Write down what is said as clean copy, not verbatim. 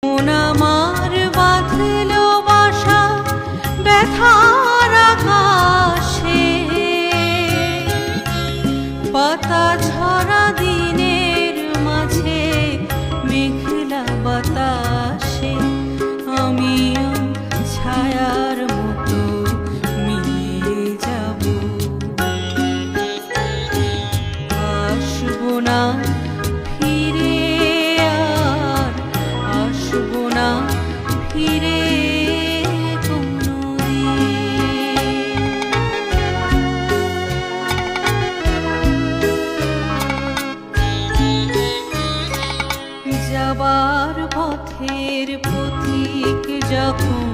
মন আমার বাঁধল বাসা ব্যথার আকাশে, পাতা ঝরা দিনের মাঝে মেঘলা বাতাসে আমিও ছায়ার মতো মিলিয়ে যাব। আসবো না ফিরে, আর আসবো না ফিরে যাবার পথের পথিক যখন